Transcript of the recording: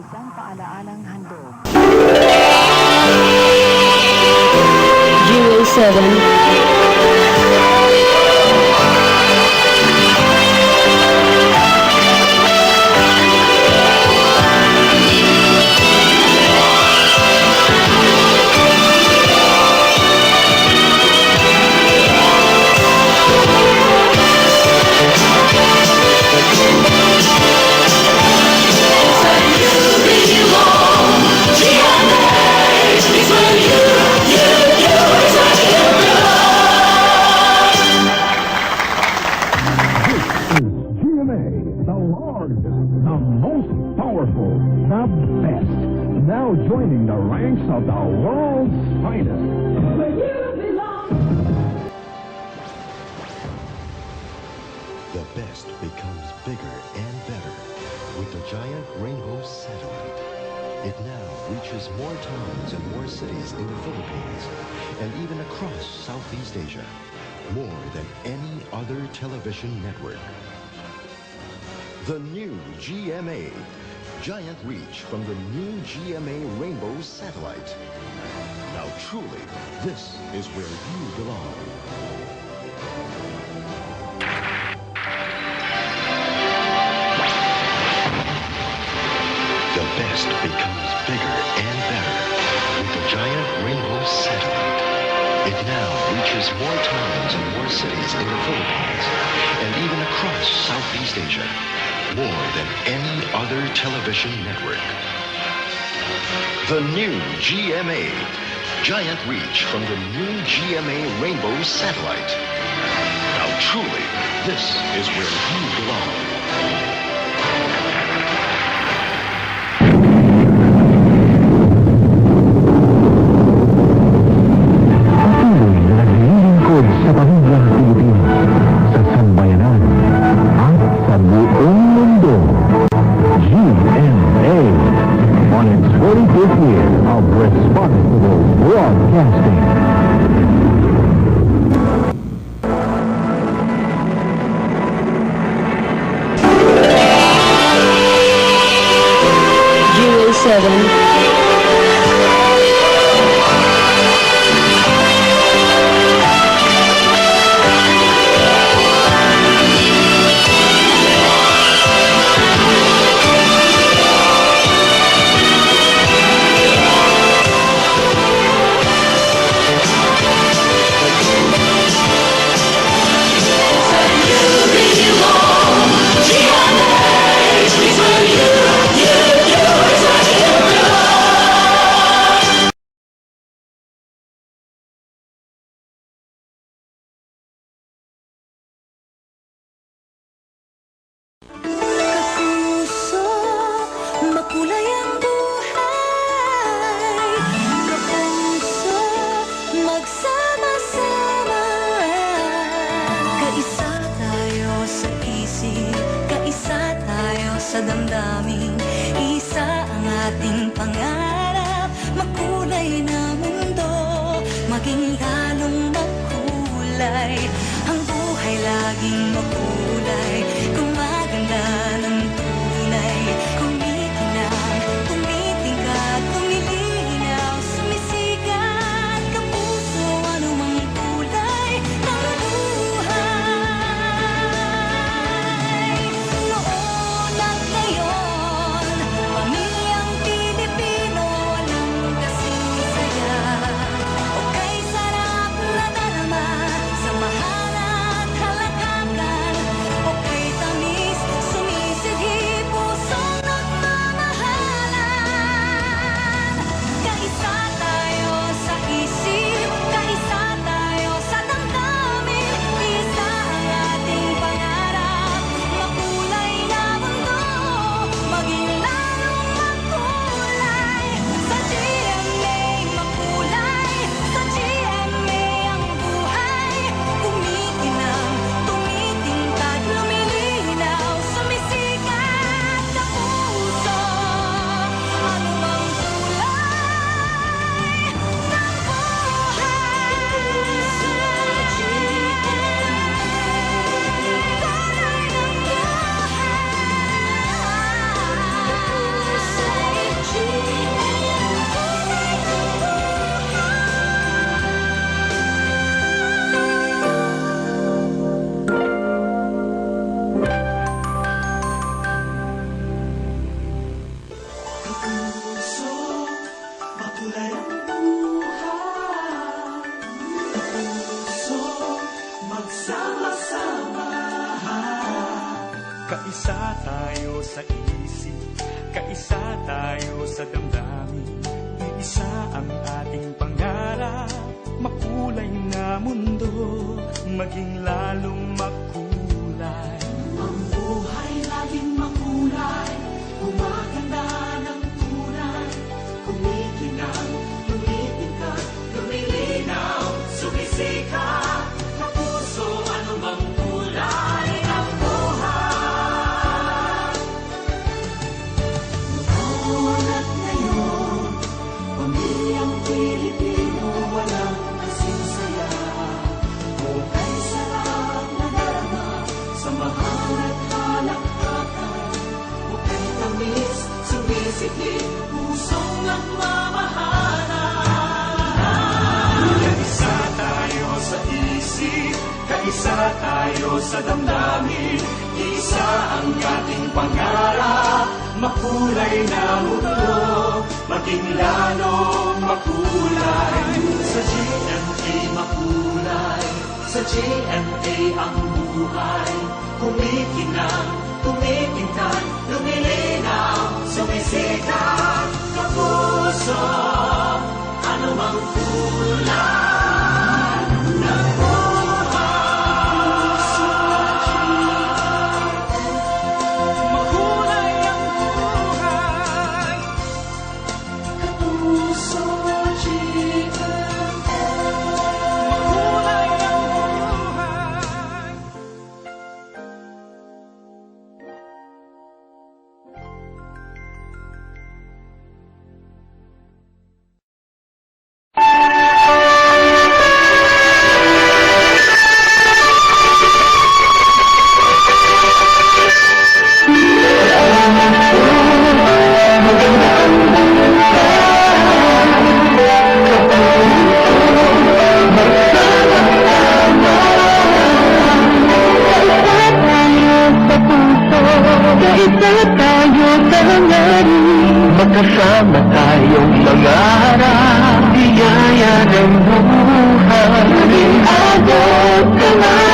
isang paalaalang handog. GMA-7. The largest, the most powerful, the best. Now joining the ranks of the world's finest. Where you belong. The best becomes bigger and better with the giant rainbow satellite. It now reaches more towns and more cities in the Philippines and even across Southeast Asia, more than any other television network. The new GMA, giant reach from the new GMA Rainbow satellite. Now truly, this is where you belong. The best becomes bigger and better with the giant Rainbow satellite. It now reaches more towns and more cities in the Philippines and even across Southeast Asia, more than any other television network. The new GMA, giant reach from the new GMA Rainbow satellite. Now truly, this is where you belong. Sa pamilyang Pilipino, sa sambayanan, at sa buong mundo. GMA, on its 45th year of responsible broadcasting. GMA-7. Makulay ang buhay, kapuso, magsama-sama. Kaisa tayo sa isip, kaisa tayo sa damdamin. Isa ang ating pangarap, makulay na mundo, maging lalong makulay. Ang buhay laging makulay, kung maganda ng tunay. sa isip, kaisa tayo sa damdamin. Iisa ang ating pangarap, makulay na mundo, maging lalong makulay. Ang buhay laging makulay, gumaganda ng tunay, kumikinang, tumitingkad, lumilinaw, sumisikat, kapuso anumang kulay ng buhay. Magulat ngayon, pamilyang Pilipino, walang kasing saya. Kay sarap na darama, samahan at halakhakan. Kay tamis, sumisikip, pusong nagmamahalan. Kaisa tayo sa isip, kaisa tayo sa damdamin. Isa ang ating pangarap, makulay na mundo, maging lalong makulay. Sa GMA makulay, sa GMA ang buhay. Kumikinang, tumitingkad, lumilinaw, sumisikat, kapuso, anumang kulay ng buhay. Makulay ang buhay. Kapuso, GMA. Makulay ang buhay. Kaisa tayo sa hangarin, magkasama tayong mangarap, biyaya ng buhay. Abot kamay.